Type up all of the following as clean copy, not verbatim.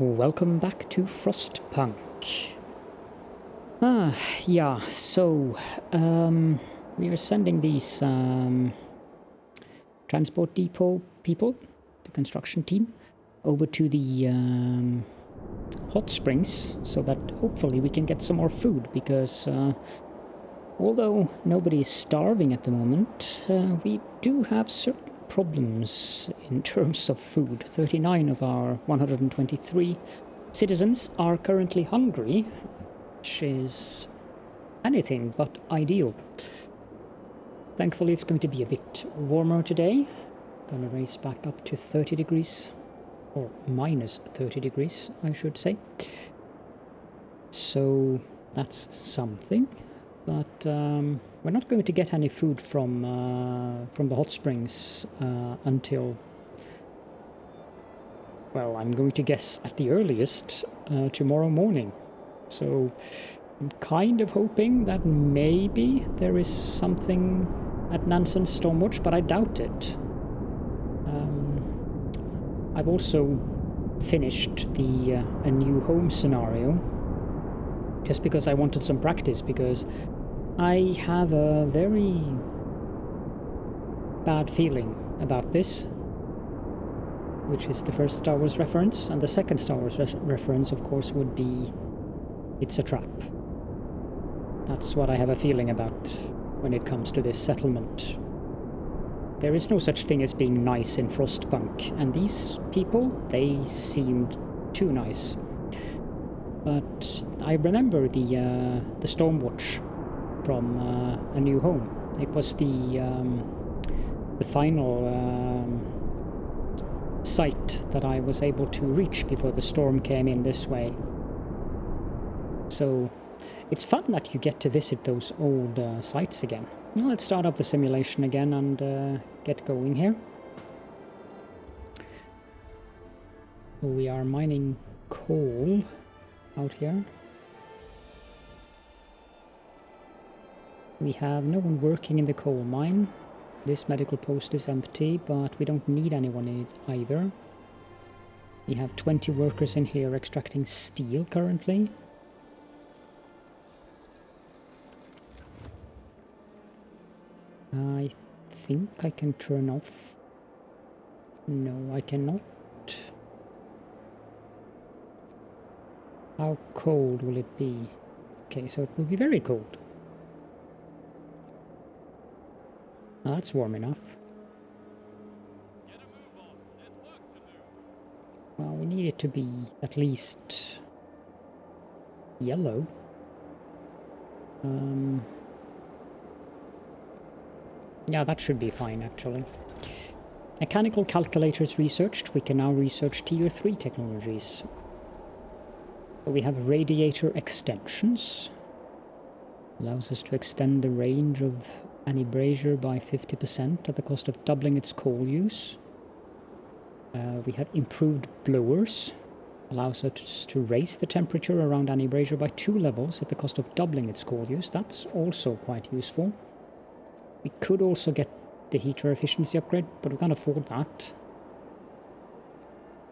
Welcome back to Frostpunk. Yeah, so we are sending these transport depot people, the construction team, over to the hot springs so that hopefully we can get some more food, because although nobody is starving at the moment, we do have certain problems in terms of food. 39 of our 123 citizens are currently hungry, which is anything but ideal. Thankfully it's going to be a bit warmer today. Gonna raise back up to 30 degrees, or minus 30 degrees I should say. So that's something. But we're not going to get any food from the hot springs until, well, I'm going to guess at the earliest tomorrow morning. So I'm kind of hoping that maybe there is something at Nansen's Stormwatch, but I doubt it. I've also finished the A New Home scenario, just because I wanted some practice, because I have a very bad feeling about this, which is the first Star Wars reference, and the second Star Wars reference, of course, would be It's a Trap. That's what I have a feeling about when it comes to this settlement. There is no such thing as being nice in Frostpunk, and these people, they seemed too nice. But I remember the Stormwatch from A New Home. It was the final site that I was able to reach before the storm came in this way. So it's fun that you get to visit those old sites again. Now let's start up the simulation again and get going here. So we are mining coal out here. We have no one working in the coal mine. This medical post is empty, but we don't need anyone in it either. We have 20 workers in here extracting steel currently. I think I can turn off. No, I cannot. How cold will it be? Okay, so it will be very cold. Oh, that's warm enough. Well, we need it to be at least yellow. Yeah, that should be fine, actually. Mechanical calculators researched. We can now research Tier 3 technologies. So we have Radiator Extensions. Allows us to extend the range of any brazier by 50% at the cost of doubling its coal use. We have improved blowers. Allows us to raise the temperature around any brazier by 2 levels at the cost of doubling its coal use. That's also quite useful. We could also get the heater efficiency upgrade, but we can't afford that.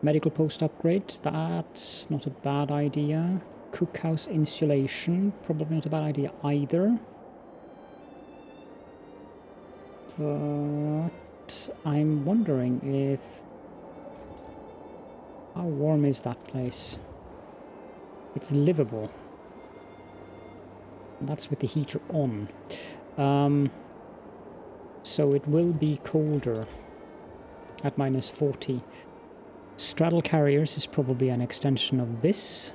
Medical post upgrade, that's not a bad idea. Cookhouse insulation, probably not a bad idea either. But I'm wondering if... How warm is that place? It's livable. And that's with the heater on. So it will be colder at minus 40. Straddle carriers is probably an extension of this.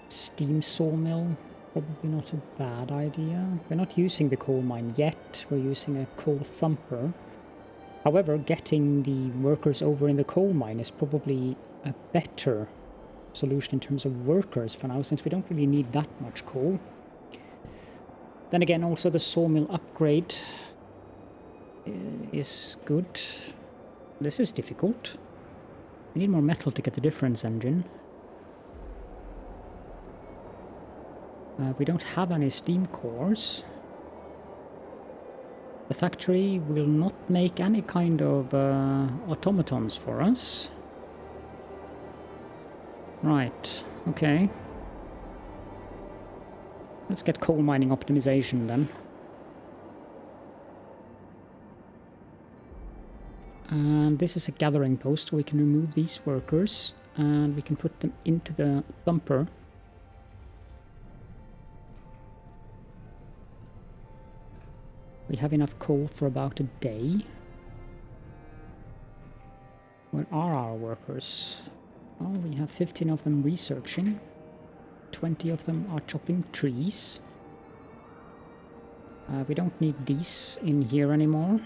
Steam sawmill, probably not a bad idea. We're not using the coal mine yet, we're using a coal thumper. However, getting the workers over in the coal mine is probably a better solution in terms of workers for now, since we don't really need that much coal. Then again, also the sawmill upgrade is good. This is difficult. We need more metal to get the difference engine. We don't have any steam cores. The factory will not make any kind of automatons for us. Right, okay. Let's get coal mining optimization then. And this is a gathering post, so we can remove these workers and we can put them into the thumper. We have enough coal for about a day. Where are our workers? Oh, we have 15 of them researching. 20 of them are chopping trees. We don't need these in here anymore.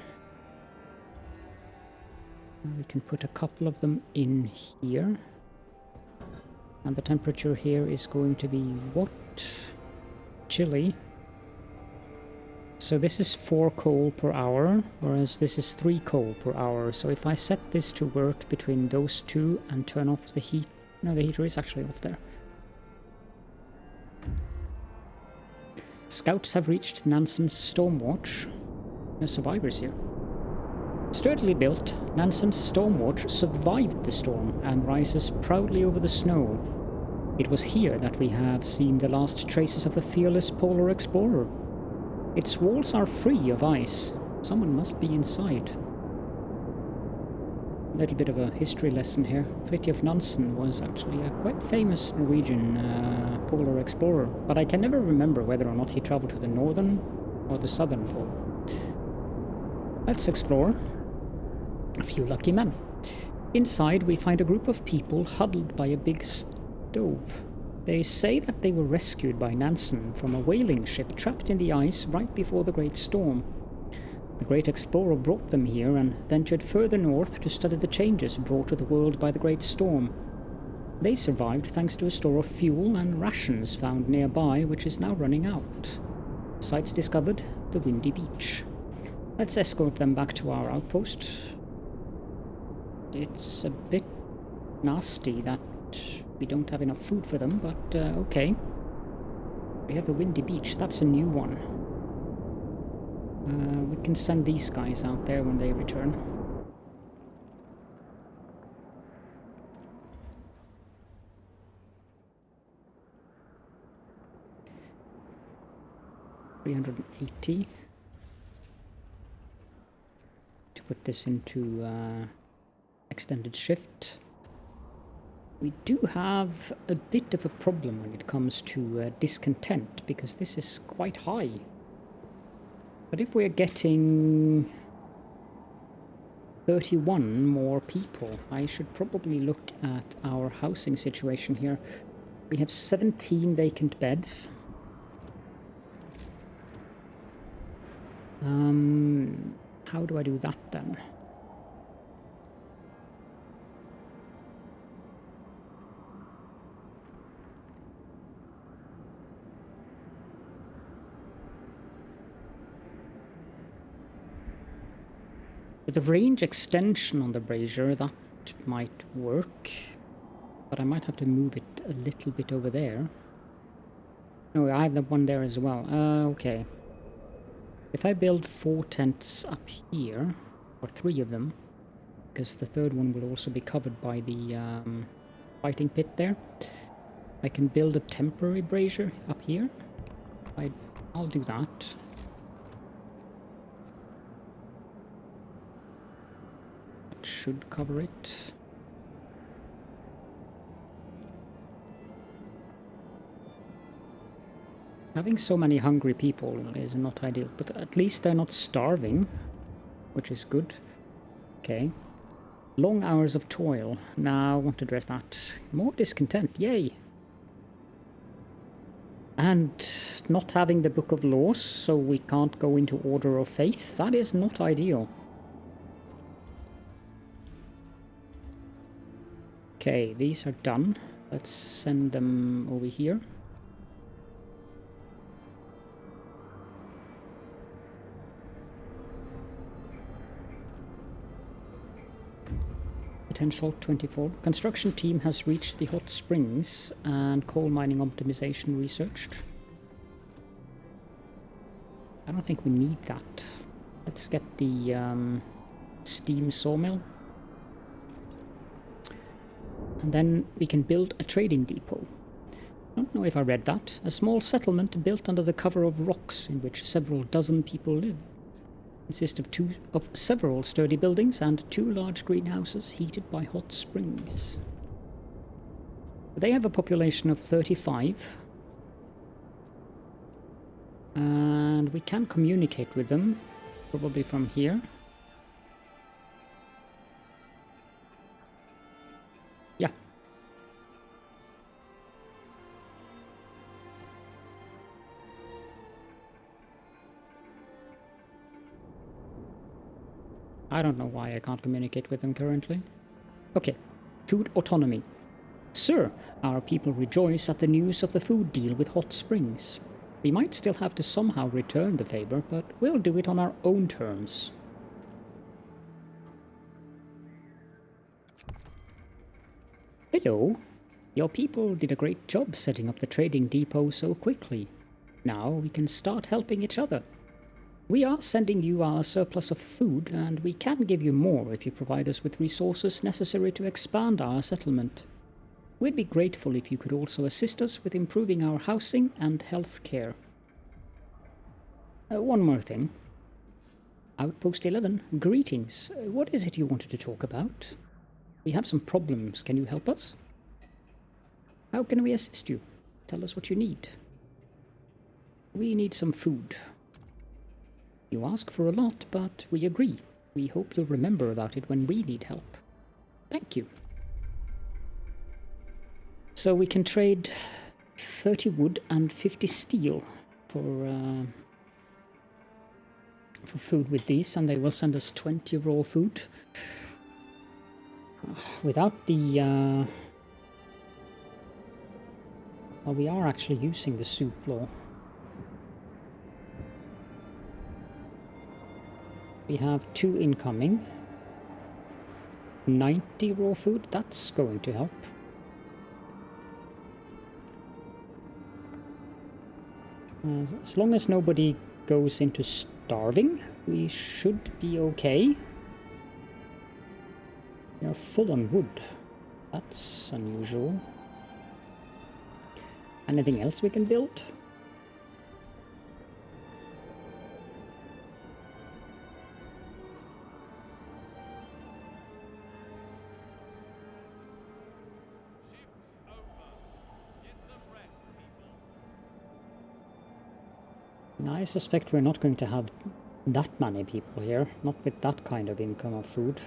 We can put a couple of them in here. And the temperature here is going to be what? Chilly. So this is 4 coal per hour, whereas this is 3 coal per hour. So if I set this to work between those two and turn off the heat... No, the heater is actually off there. Scouts have reached Nansen's Stormwatch. No survivors here. Sturdily built, Nansen's Stormwatch survived the storm and rises proudly over the snow. It was here that we have seen the last traces of the fearless polar explorer. Its walls are free of ice. Someone must be inside. A little bit of a history lesson here. Fridtjof Nansen was actually a quite famous Norwegian polar explorer, but I can never remember whether or not he traveled to the northern or the southern pole. Let's explore. A few lucky men. Inside we find a group of people huddled by a big stove. They say that they were rescued by Nansen from a whaling ship trapped in the ice right before the Great Storm. The great explorer brought them here and ventured further north to study the changes brought to the world by the Great Storm. They survived thanks to a store of fuel and rations found nearby, which is now running out. Sites discovered, the Windy Beach. Let's escort them back to our outpost. It's a bit nasty that we don't have enough food for them, but okay. We have the Windy Beach, that's a new one. We can send these guys out there when they return. $380. To put this into extended shift. We do have a bit of a problem when it comes to discontent, because this is quite high. But if we're getting 31 more people, I should probably look at our housing situation here. We have 17 vacant beds. How do I do that then? With the range extension on the brazier, that might work. But I might have to move it a little bit over there. No, I have the one there as well. Okay. If I build 4 tents up here, or 3 of them, because the third one will also be covered by the fighting pit there, I can build a temporary brazier up here. I'll do that. That should cover it. Having so many hungry people is not ideal, but at least they're not starving, which is good. Okay. Long hours of toil. Now I want to address that. More discontent, yay! And not having the Book of Laws, so we can't go into Order of Faith. That is not ideal. Okay, these are done. Let's send them over here. Potential 24. Construction team has reached the hot springs and coal mining optimization researched. I don't think we need that. Let's get the steam sawmill. And then we can build a trading depot. I don't know if I read that. A small settlement built under the cover of rocks in which several dozen people live. Consists of several sturdy buildings and 2 large greenhouses heated by hot springs. They have a population of 35. And we can communicate with them, probably from here. Yeah. I don't know why I can't communicate with them currently. Okay, food autonomy. Sir, our people rejoice at the news of the food deal with Hot Springs. We might still have to somehow return the favor, but we'll do it on our own terms. Hello. Your people did a great job setting up the trading depot so quickly. Now we can start helping each other. We are sending you our surplus of food, and we can give you more if you provide us with resources necessary to expand our settlement. We'd be grateful if you could also assist us with improving our housing and health care. One more thing. Outpost 11, greetings. What is it you wanted to talk about? We have some problems. Can you help us? How can we assist you? Tell us what you need. We need some food. You ask for a lot, but we agree. We hope you'll remember about it when we need help. Thank you. So we can trade 30 wood and 50 steel for food with these, and they will send us 20 raw food. Without the... well, we are actually using the soup law. We have 2 incoming. 90 raw food, that's going to help. As long as nobody goes into starving, we should be okay. We are full on wood. That's unusual. Anything else we can build? I suspect we're not going to have that many people here, not with that kind of income of food.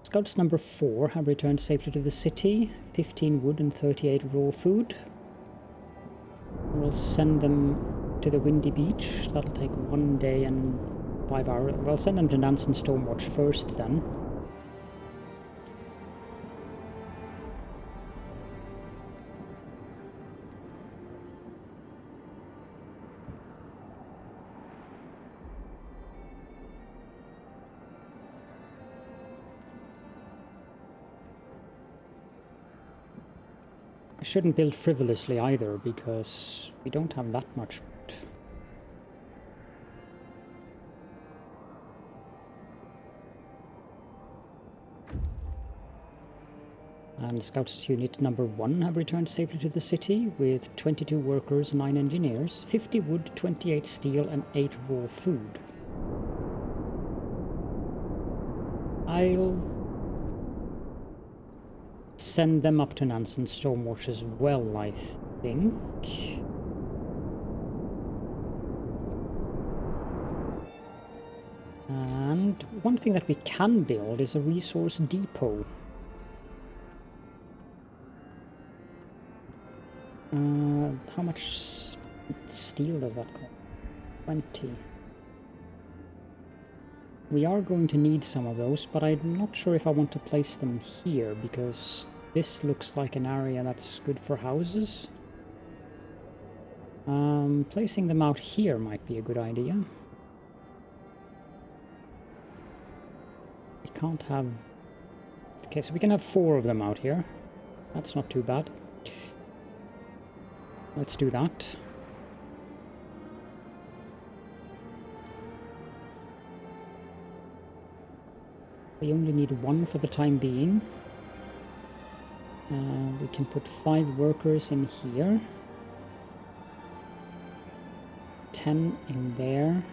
Scouts number 4 have returned safely to the city, 15 wood and 38 raw food. We'll send them to the Windy Beach. That'll take 1 day and 5 hours. We'll send them to Nansen Stormwatch first then. I shouldn't build frivolously either, because we don't have that much wood. And Scouts Unit number 1 have returned safely to the city with 22 workers, 9 engineers, 50 wood, 28 steel and 8 raw food. I'll send them up to Nansen Stormwatch as well, I think. And one thing that we can build is a resource depot. How much steel does that cost? 20. We are going to need some of those, but I'm not sure if I want to place them here, because this looks like an area that's good for houses. Placing them out here might be a good idea. We can't have... Okay, so we can have 4 of them out here. That's not too bad. Let's do that. We only need 1 for the time being. We can put 5 workers in here. 10 in there.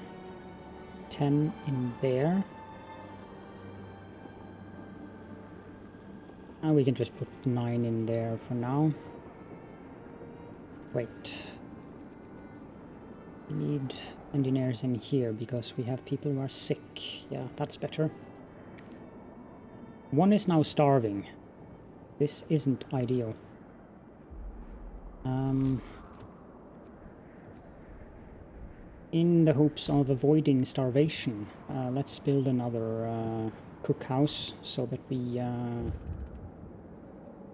10 in there. And we can just put 9 in there for now. Wait. We need engineers in here because we have people who are sick. Yeah, that's better. 1 is now starving. This isn't ideal. In the hopes of avoiding starvation, let's build another cookhouse so that we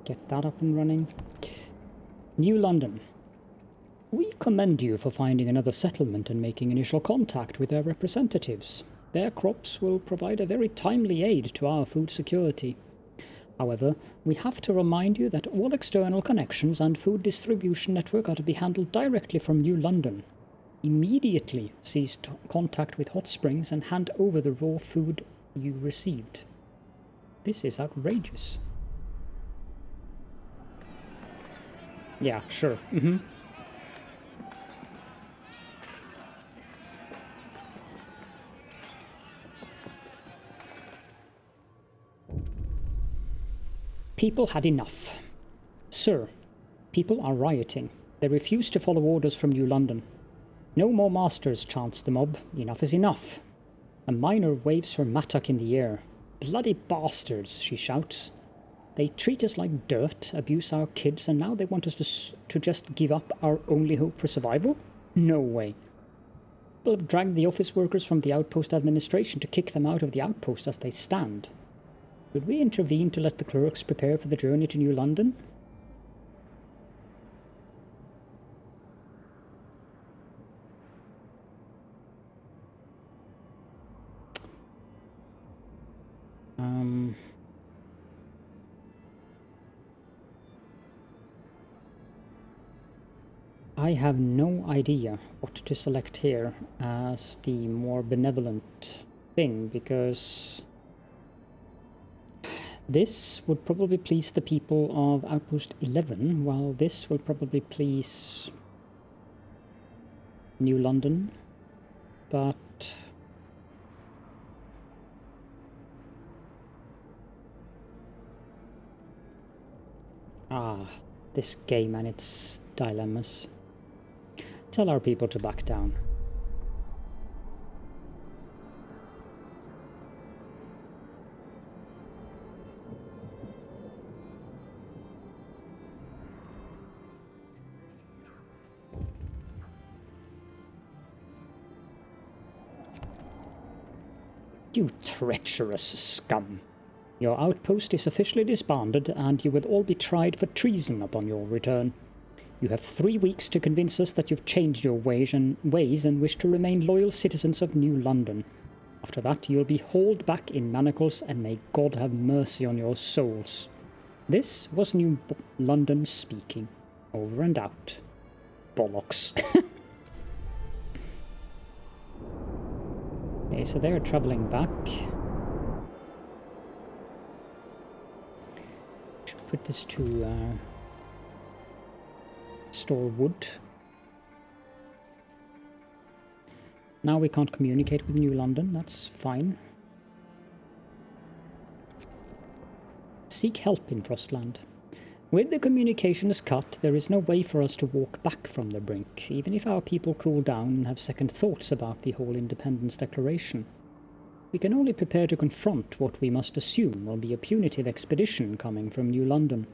get that up and running. New London. We commend you for finding another settlement and making initial contact with their representatives. Their crops will provide a very timely aid to our food security. However, we have to remind you that all external connections and food distribution network are to be handled directly from New London. Immediately cease contact with Hot Springs and hand over the raw food you received. This is outrageous. Yeah, sure. People had enough. Sir, people are rioting. They refuse to follow orders from New London. No more masters, chants the mob. Enough is enough. A miner waves her mattock in the air. Bloody bastards, she shouts. They treat us like dirt, abuse our kids, and now they want us to just give up our only hope for survival? No way. People have dragged the office workers from the Outpost administration to kick them out of the Outpost as they stand. Should we intervene to let the clerks prepare for the journey to New London? I have no idea what to select here as the more benevolent thing, because this would probably please the people of Outpost 11, while this will probably please New London, but this game and its dilemmas. Tell our people to back down. You treacherous scum. Your outpost is officially disbanded, and you will all be tried for treason upon your return. You have 3 weeks to convince us that you've changed your ways and wish to remain loyal citizens of New London. After that, you'll be hauled back in manacles, and may God have mercy on your souls. This was New London speaking. Over and out. Bollocks. Okay, so they're travelling back. Should put this to store wood. Now we can't communicate with New London, that's fine. Seek help in Frostland. With the communications cut, there is no way for us to walk back from the brink, even if our people cool down and have second thoughts about the whole independence declaration. We can only prepare to confront what we must assume will be a punitive expedition coming from New London.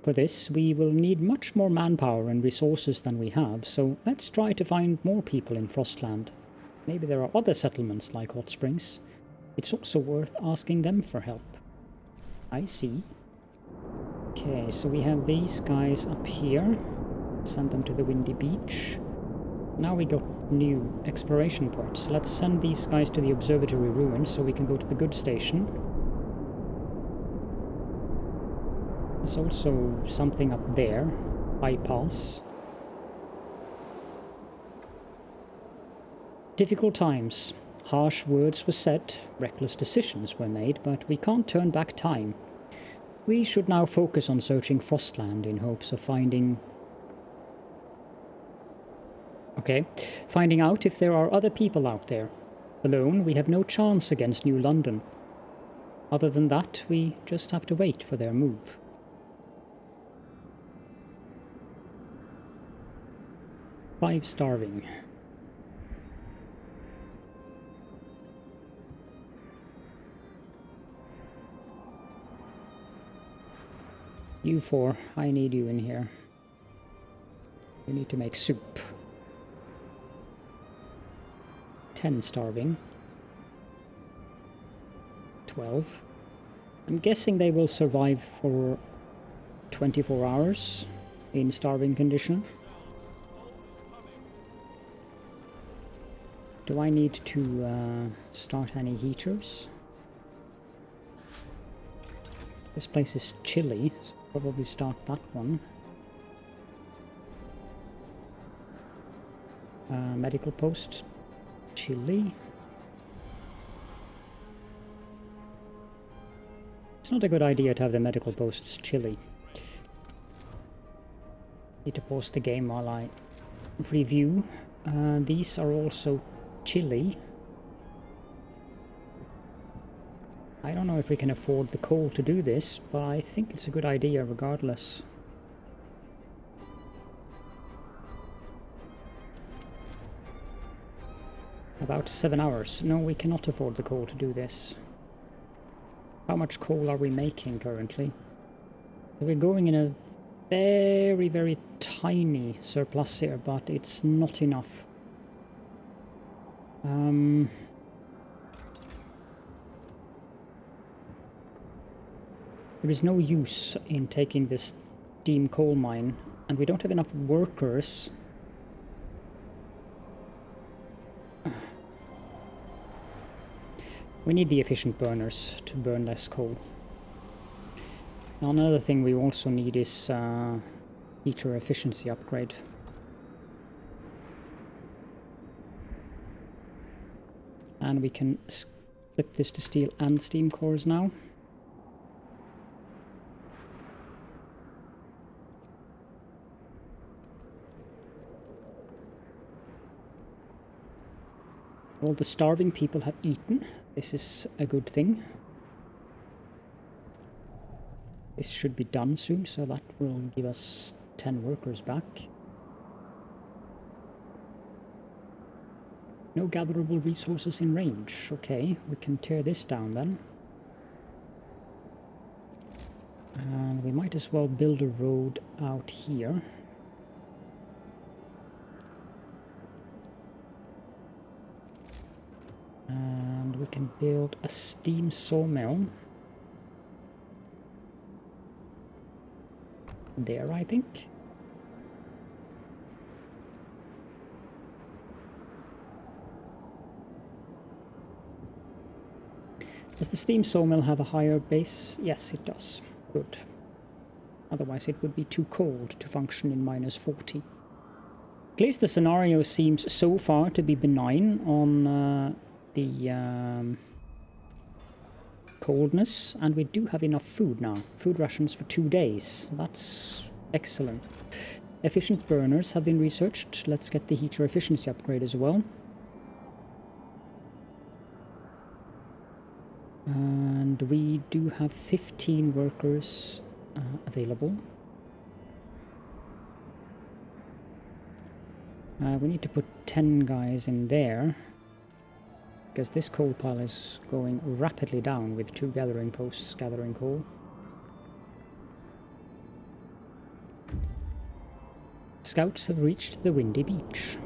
For this, we will need much more manpower and resources than we have, so let's try to find more people in Frostland. Maybe there are other settlements like Hot Springs. It's also worth asking them for help. I see. Okay, so we have these guys up here. Send them to the Windy Beach. Now we got new exploration points. Let's send these guys to the observatory ruins so we can go to the good station. There's also something up there. Bypass. Difficult times. Harsh words were said, reckless decisions were made, but we can't turn back time. We should now focus on searching Frostland in hopes of finding out if there are other people out there. Alone, we have no chance against New London. Other than that, we just have to wait for their move. Five starving. You four, I need you in here. You need to make soup. 10 starving. 12. I'm guessing they will survive for 24 hours in starving condition. Do I need to start any heaters? This place is chilly, so probably start that one. Medical post, chilly. It's not a good idea to have the medical posts chilly. Need to pause the game while I review. These are also chilly. I don't know if we can afford the coal to do this, but I think it's a good idea regardless. About 7 hours. No, we cannot afford the coal to do this. How much coal are we making currently? We're going in a very, very tiny surplus here, but it's not enough. There is no use in taking this steam coal mine, and we don't have enough workers. We need the efficient burners to burn less coal. Now, another thing we also need is heater efficiency upgrade. And we can flip this to steel and steam cores now. All the starving people have eaten. This is a good thing. This should be done soon, so that will give us 10 workers back. No gatherable resources in range. Okay, we can tear this down then. And we might as well build a road out here. And we can build a steam sawmill there, I think. Does the steam sawmill have a higher base? Yes, it does. Good. Otherwise it would be too cold to function in -40. At least the scenario seems so far to be benign on the coldness, and we do have enough food now. Food rations for 2 days. That's excellent. Efficient burners have been researched. Let's get the heater efficiency upgrade as well. And we do have 15 workers available. We need to put 10 guys in there, because this coal pile is going rapidly down with 2 gathering posts gathering coal. Scouts have reached the windy beach.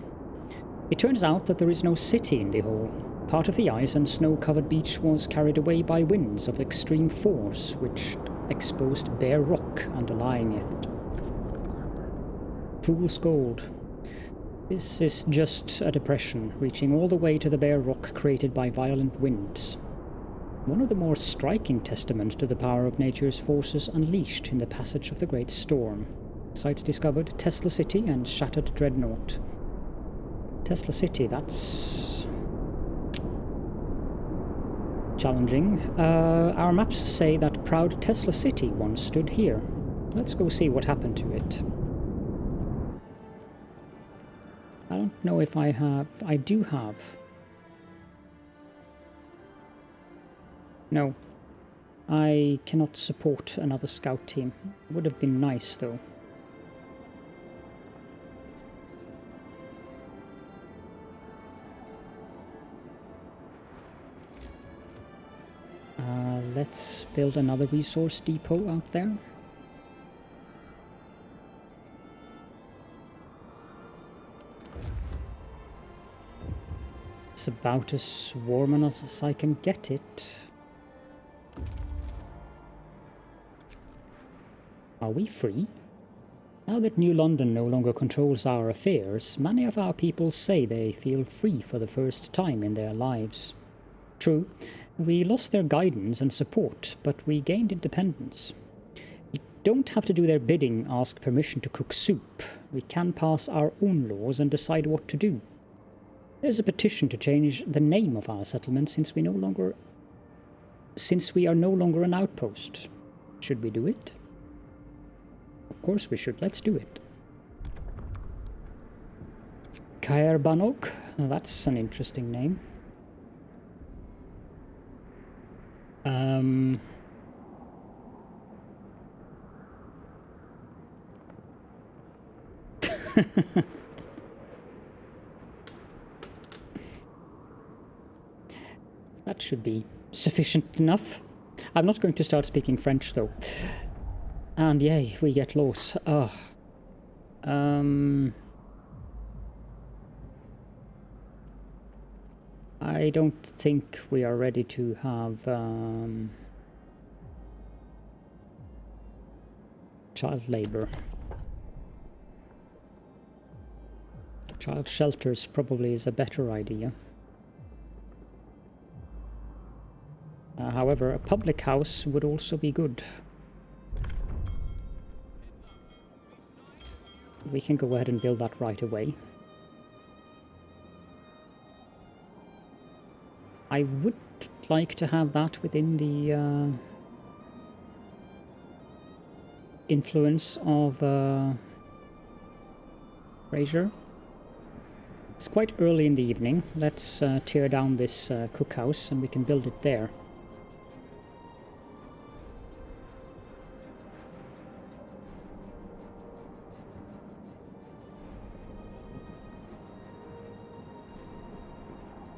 It turns out that there is no city in the hole. Part of the ice and snow-covered beach was carried away by winds of extreme force, which exposed bare rock underlying it. Fool's gold. This is just a depression, reaching all the way to the bare rock created by violent winds. One of the more striking testaments to the power of nature's forces unleashed in the passage of the Great Storm. Sites discovered Tesla City and shattered Dreadnought. Tesla City, that's challenging. Our maps say that proud Tesla City once stood here. Let's go see what happened to it. I don't know if I have... I do have... No. I cannot support another scout team. Would have been nice, though. Let's build another resource depot out there. It's about as warm as I can get it. Are we free? Now that New London no longer controls our affairs, many of our people say they feel free for the first time in their lives. True, we lost their guidance and support, but we gained independence. We don't have to do their bidding, ask permission to cook soup. We can pass our own laws and decide what to do. There's a petition to change the name of our settlement since we are no longer an outpost. Should we do it? Of course we should. Let's do it. Caerbanok. That's an interesting name. That should be sufficient enough. I'm not going to start speaking French though. And yay, we get laws. I don't think we are ready to have child labor. Child shelters probably is a better idea. However, a public house would also be good. We can go ahead and build that right away. I would like to have that within the influence of Fraser. It's quite early in the evening. Let's tear down this cookhouse and we can build it there.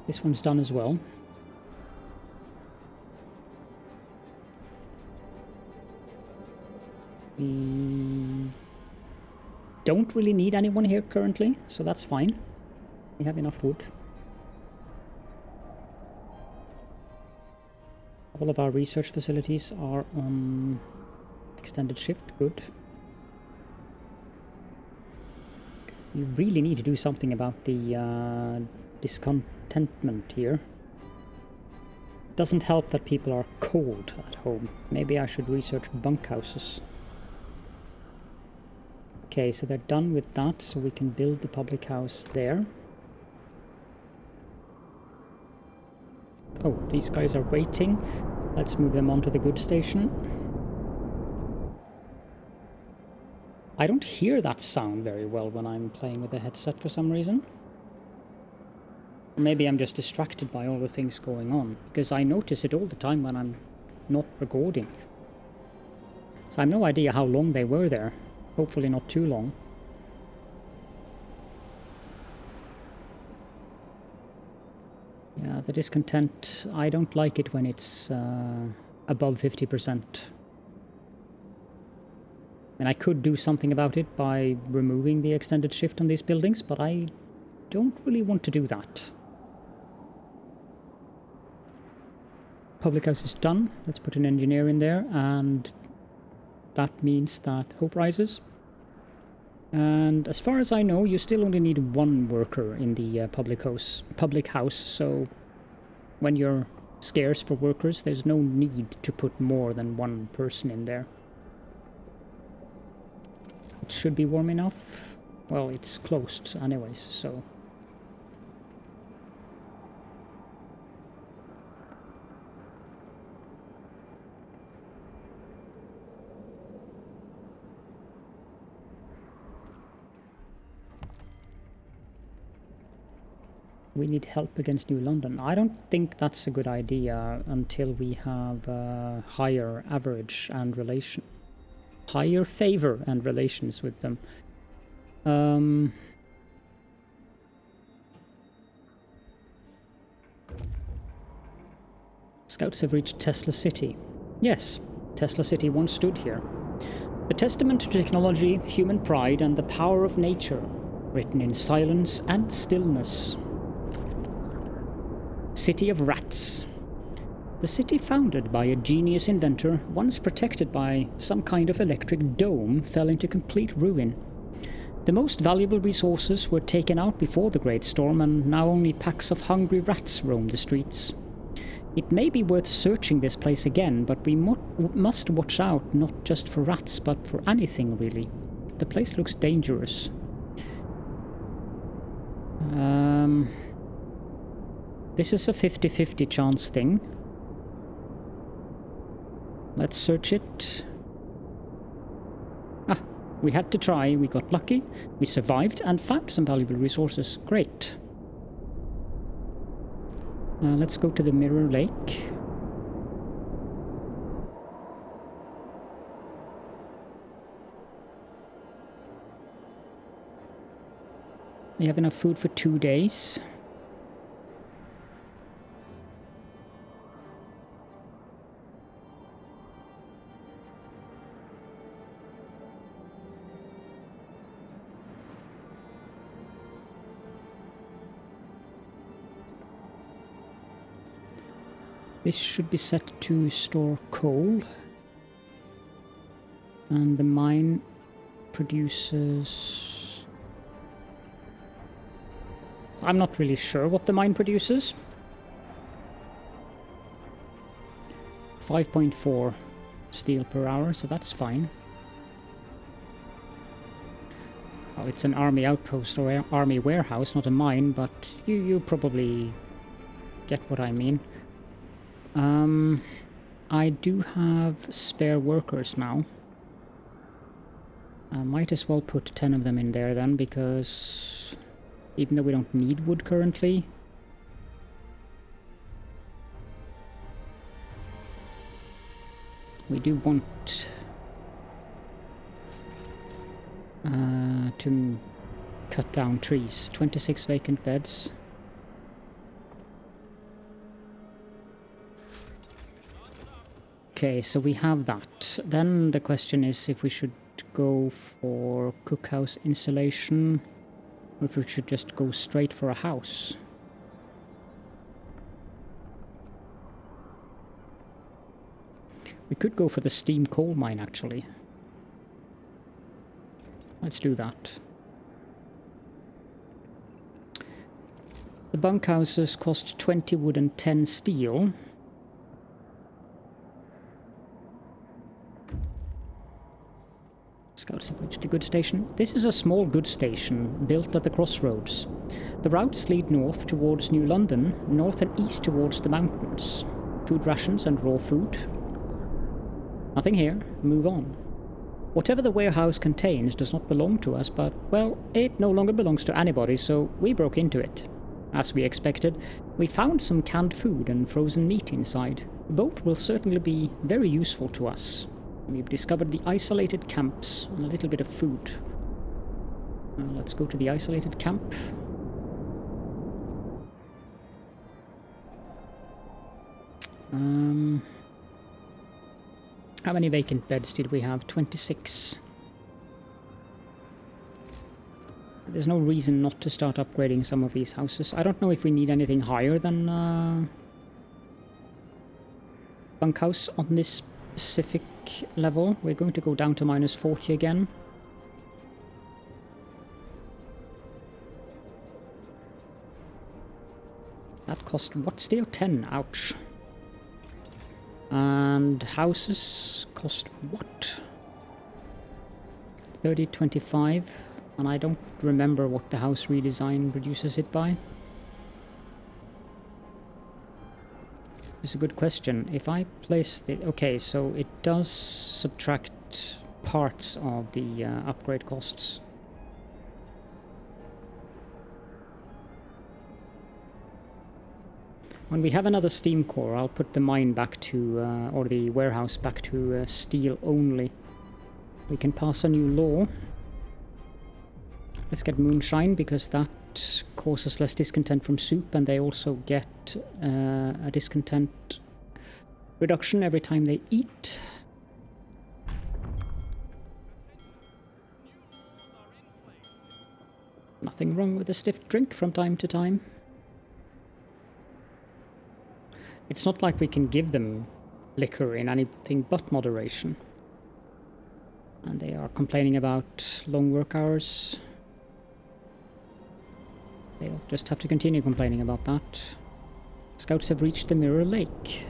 This one's done as well. We don't really need anyone here currently, so that's fine. We have enough wood. All of our research facilities are on extended shift. Good. We really need to do something about the discontentment here. Doesn't help that people are cold at home. Maybe I should research bunkhouses. Okay, so they're done with that, so we can build the public house there. Oh, these guys are waiting. Let's move them onto the goods station. I don't hear that sound very well when I'm playing with the headset for some reason. Maybe I'm just distracted by all the things going on, because I notice it all the time when I'm not recording. So I have no idea how long they were there. Hopefully not too long. Yeah, the discontent, I don't like it when it's above 50%. And I could do something about it by removing the extended shift on these buildings, but I don't really want to do that. Public house is done. Let's put an engineer in there, and that means that hope rises. And as far as I know, you still only need one worker in the public house, so when you're scarce for workers, there's no need to put more than one person in there. It should be warm enough. Well, it's closed anyways, so We need help against New London. I don't think that's a good idea until we have higher average and higher favor and relations with them. Scouts have reached Tesla City. Yes, Tesla City once stood here. A testament to technology, human pride, and the power of nature, written in silence and stillness. City of Rats. The city founded by a genius inventor, once protected by some kind of electric dome, fell into complete ruin. The most valuable resources were taken out before the Great Storm, and now only packs of hungry rats roam the streets. It may be worth searching this place again, but we must watch out not just for rats, but for anything really. The place looks dangerous. This is a 50-50 chance thing. Let's search it. Ah, we had to try, we got lucky, we survived and found some valuable resources. Great. Let's go to the Mirror Lake. We have enough food for 2 days. This should be set to store coal. And the mine produces... I'm not really sure what the mine produces. 5.4 steel per hour, so that's fine. Well, it's an army outpost or army warehouse, not a mine, but you probably get what I mean. I do have spare workers now. I might as well put 10 of them in there then, because even though we don't need wood currently, we do want to cut down trees. 26 vacant beds. Okay, so we have that. Then the question is if we should go for cookhouse insulation or if we should just go straight for a house. We could go for the steam coal mine actually. Let's do that. The bunkhouses cost 20 wood and 10 steel. Scouts have reached a good station. This is a small goods station built at the crossroads. The routes lead north towards New London, north and east towards the mountains. Food rations and raw food. Nothing here. Move on. Whatever the warehouse contains does not belong to us, but, well, it no longer belongs to anybody, so we broke into it. As we expected, we found some canned food and frozen meat inside. Both will certainly be very useful to us. We've discovered the isolated camps and a little bit of food. Let's go to the isolated camp. How many vacant beds did we have? 26. There's no reason not to start upgrading some of these houses. I don't know if we need anything higher than bunkhouse on this specific level. We're going to go down to minus 40 again. That cost what? Steel 10. Ouch. And houses cost what? 30.25. And I don't remember what the house redesign reduces it by. It's a good question. If I place the... Okay, so it does subtract parts of the upgrade costs. When we have another steam core, I'll put the mine back to, or the warehouse back to steel only. We can pass a new law. Let's get moonshine, because that causes less discontent from soup, and they also get a discontent reduction every time they eat. Nothing wrong with a stiff drink from time to time. It's not like we can give them liquor in anything but moderation. And they are complaining about long work hours. They'll just have to continue complaining about that. Scouts have reached the Mirror Lake.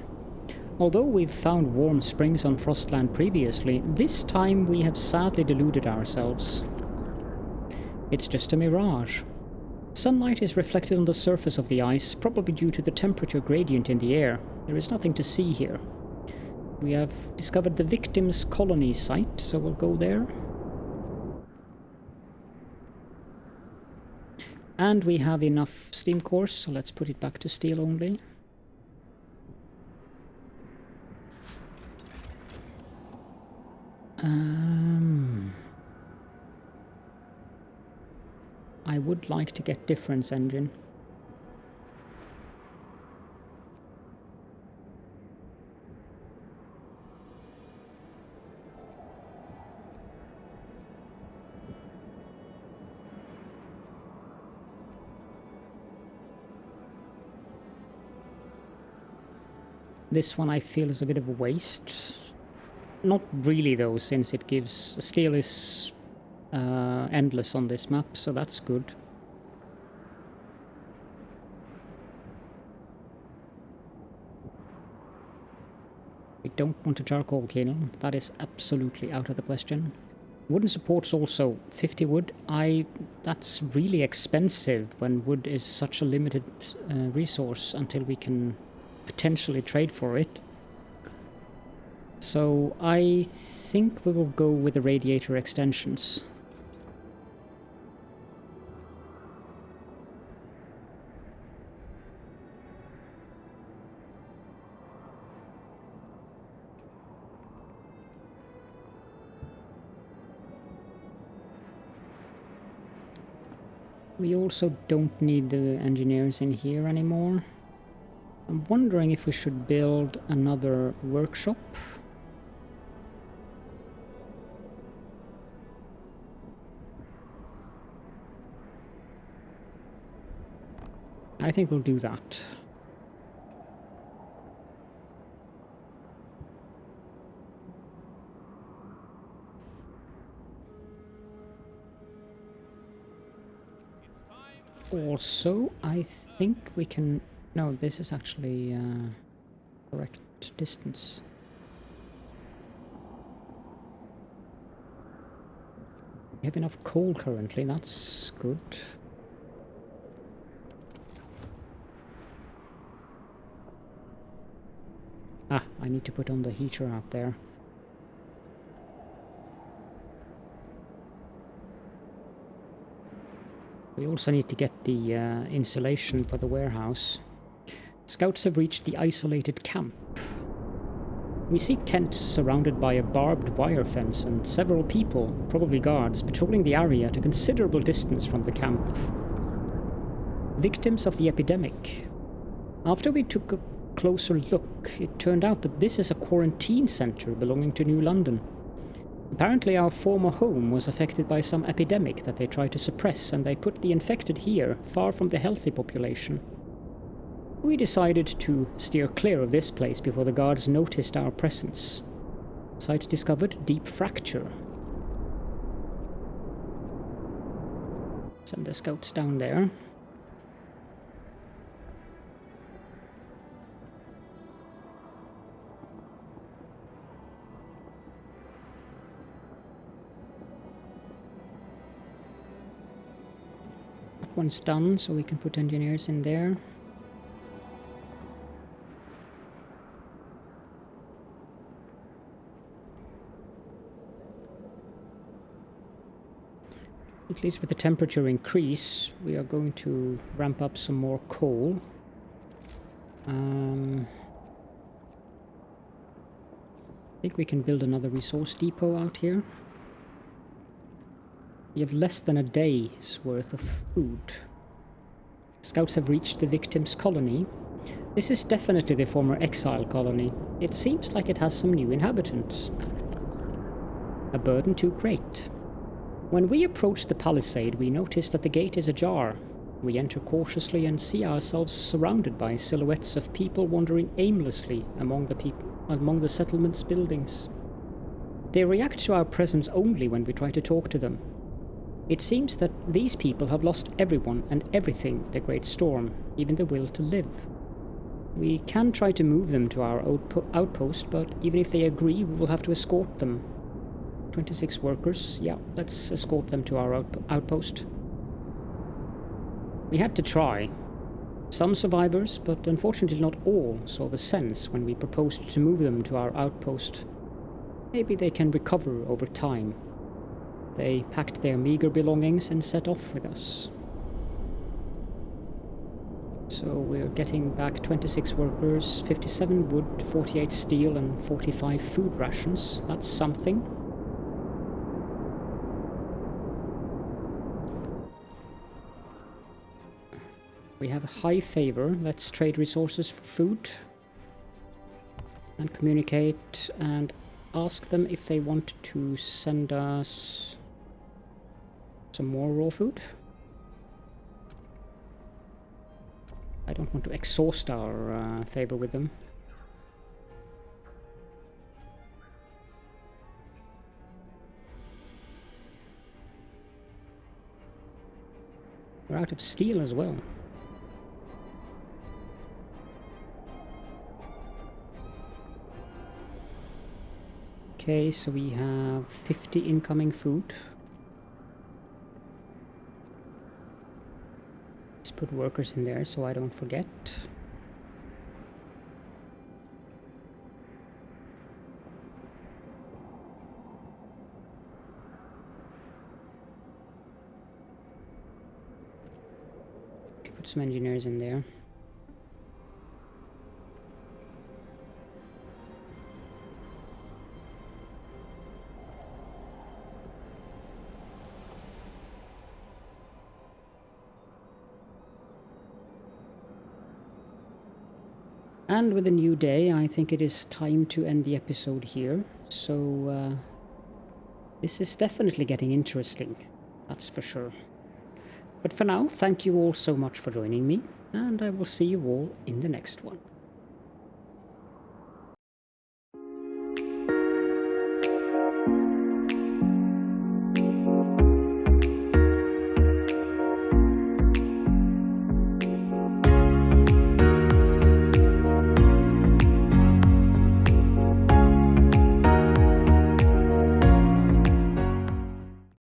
Although we've found warm springs on Frostland previously, this time we have sadly deluded ourselves. It's just a mirage. Sunlight is reflected on the surface of the ice, probably due to the temperature gradient in the air. There is nothing to see here. We have discovered the victim's colony site, so we'll go there. And we have enough steam cores, so let's put it back to steel only. I would like to get difference engine. This one I feel is a bit of a waste. Not really though, since it gives... Steel is endless on this map, so that's good. We don't want a charcoal kiln, that is absolutely out of the question. Wooden supports also 50 wood. That's really expensive when wood is such a limited resource until we can potentially trade for it. So I think we will go with the Radiator Extensions. We also don't need the engineers in here anymore. I'm wondering if we should build another workshop. I think we'll do that. Also, I think we can... No, this is actually correct distance. We have enough coal currently, that's good. Ah, I need to put on the heater out there. We also need to get the insulation for the warehouse. Scouts have reached the isolated camp. We see tents surrounded by a barbed wire fence and several people, probably guards, patrolling the area at a considerable distance from the camp. Victims of the epidemic. After we took a closer look, it turned out that this is a quarantine center belonging to New London. Apparently our former home was affected by some epidemic that they tried to suppress, and they put the infected here, far from the healthy population. We decided to steer clear of this place before the guards noticed our presence. Site discovered deep fracture. Send the scouts down there. That one's done, so we can put engineers in there. At least with the temperature increase, we are going to ramp up some more coal. I think we can build another resource depot out here. We have less than a day's worth of food. Scouts have reached the victim's colony. This is definitely the former exile colony. It seems like it has some new inhabitants. A burden too great. When we approach the palisade, we notice that the gate is ajar. We enter cautiously and see ourselves surrounded by silhouettes of people wandering aimlessly among the settlement's buildings. They react to our presence only when we try to talk to them. It seems that these people have lost everyone and everything in the Great Storm, even the will to live. We can try to move them to our outpost, but even if they agree, we will have to escort them. 26 workers, yeah, let's escort them to our outpost. We had to try. Some survivors, but unfortunately not all, saw the sense when we proposed to move them to our outpost. Maybe they can recover over time. They packed their meager belongings and set off with us. So we're getting back 26 workers, 57 wood, 48 steel and 45 food rations. That's something. We have a high favor. Let's trade resources for food. And communicate and ask them if they want to send us some more raw food. I don't want to exhaust our favor with them. We're out of steel as well. Okay, so we have 50 incoming food. Let's put workers in there so I don't forget. Put some engineers in there. And with a new day, I think it is time to end the episode here. So, this is definitely getting interesting, that's for sure. But for now, thank you all so much for joining me, and I will see you all in the next one.